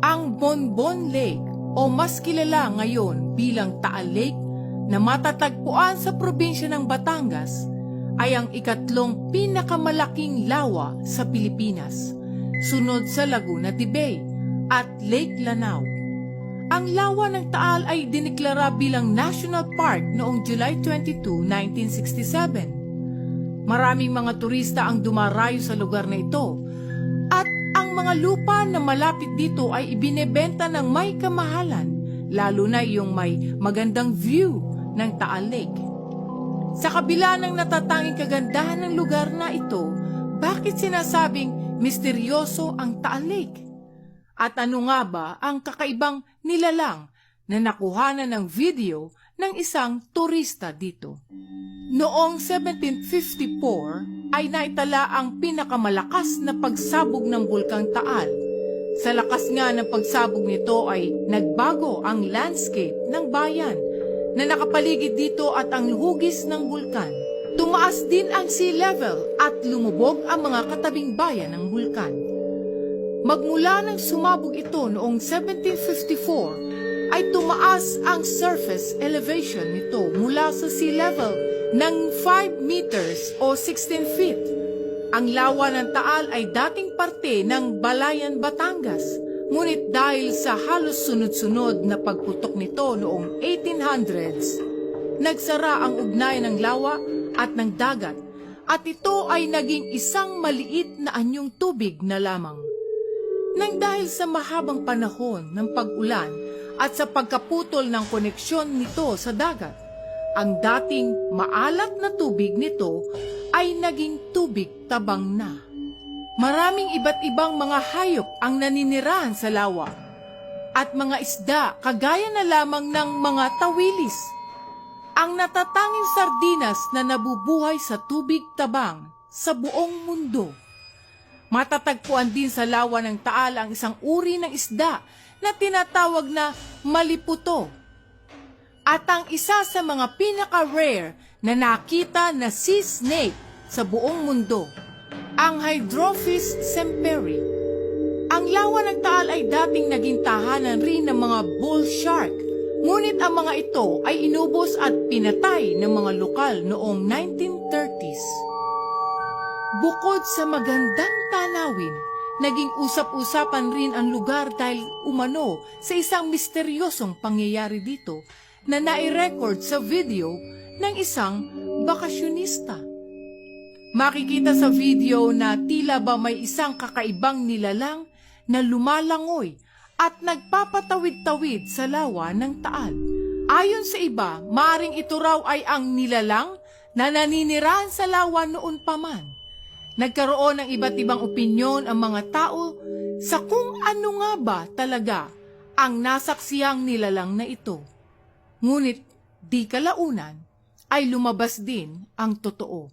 Ang Bonbon Lake o mas kilala ngayon bilang Taal Lake na matatagpuan sa probinsya ng Batangas ay ang ikatlong pinakamalaking lawa sa Pilipinas, sunod sa Laguna de Bay at Lake Lanao. Ang lawa ng Taal ay diniklara bilang National Park noong July 22, 1967. Maraming mga turista ang dumarayo sa lugar na ito at ang mga lupa na malapit dito ay ibinebenta ng may kamahalan, lalo na yung may magandang view ng Taal Lake. Sa kabila ng natatanging kagandahan ng lugar na ito, bakit sinasabing misteryoso ang Taal Lake? At ano nga ba ang kakaibang nilalang na nakuhanan ng video ng isang turista dito? Noong 1754 ay naitala ang pinakamalakas na pagsabog ng Bulkang Taal. Sa lakas nga ng pagsabog nito ay nagbago ang landscape ng bayan na nakapaligid dito at ang hugis ng bulkan. Tumaas din ang sea level at lumubog ang mga katabing bayan ng bulkan. Magmula nang sumabog ito noong 1754 ay tumaas ang surface elevation nito mula sa sea level ng 5 meters o 16 feet. Ang lawa ng Taal ay dating parte ng Balayan, Batangas. Ngunit dahil sa halos sunod-sunod na pagputok nito noong 1800s, nagsara ang ugnayan ng lawa at ng dagat at ito ay naging isang maliit na anyong tubig na lamang. Nang dahil sa mahabang panahon ng pag-ulan at sa pagkaputol ng koneksyon nito sa dagat, ang dating maalat na tubig nito ay naging tubig tabang na. Maraming iba't ibang mga hayop ang naninirahan sa lawa at mga isda kagaya na lamang ng mga tawilis. Ang natatanging sardinas na nabubuhay sa tubig tabang sa buong mundo. Matatagpuan din sa lawa ng Taal ang isang uri ng isda na tinatawag na maliputo. At ang isa sa mga pinaka-rare na nakita na sea snake sa buong mundo, ang Hydrophis semperi. Ang lawa ng Taal ay dating naging tahanan rin ng mga bull shark, ngunit ang mga ito ay inubos at pinatay ng mga lokal noong 1930s. Bukod sa magandang tanawin, naging usap-usapan rin ang lugar dahil umano sa isang misteryosong pangyayari dito na nai-record sa video ng isang bakasyonista. Makikita sa video na tila ba may isang kakaibang nilalang na lumalangoy at nagpapatawid-tawid sa lawa ng Taal. Ayon sa iba, maaring ito raw ay ang nilalang na naninirahan sa lawa noon pa man. Nagkaroon ng iba't ibang opinyon ang mga tao sa kung ano nga ba talaga ang nasaksiyang nilalang na ito. Ngunit di kalaunan ay lumabas din ang totoo.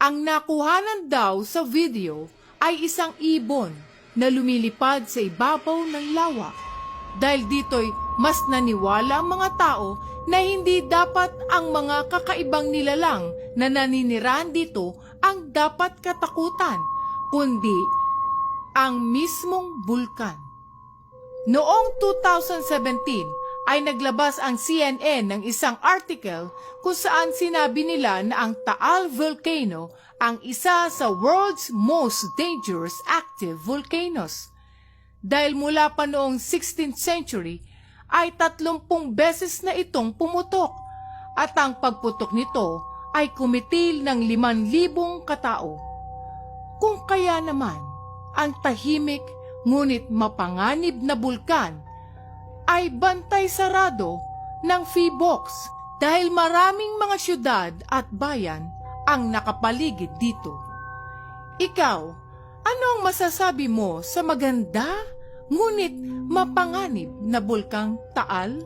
Ang nakuhanan daw sa video ay isang ibon na lumilipad sa ibabaw ng lawa. Dahil dito'y mas naniwala ang mga tao na hindi dapat ang mga kakaibang nilalang na naninirahan dito ang dapat katakutan, kundi ang mismong bulkan. Noong 2017, ay naglabas ang CNN ng isang article kung saan sinabi nila na ang Taal Volcano ang isa sa world's most dangerous active volcanoes. Dahil mula pa noong 16th century ay 30 beses na itong pumutok at ang pagputok nito ay kumitil ng 5,000 katao. Kung kaya naman, ang tahimik ngunit mapanganib na bulkan ay bantay sarado ng PHIVOLCS dahil maraming mga syudad at bayan ang nakapaligid dito. Ikaw, ano ang masasabi mo sa maganda ngunit mapanganib na bulkang Taal?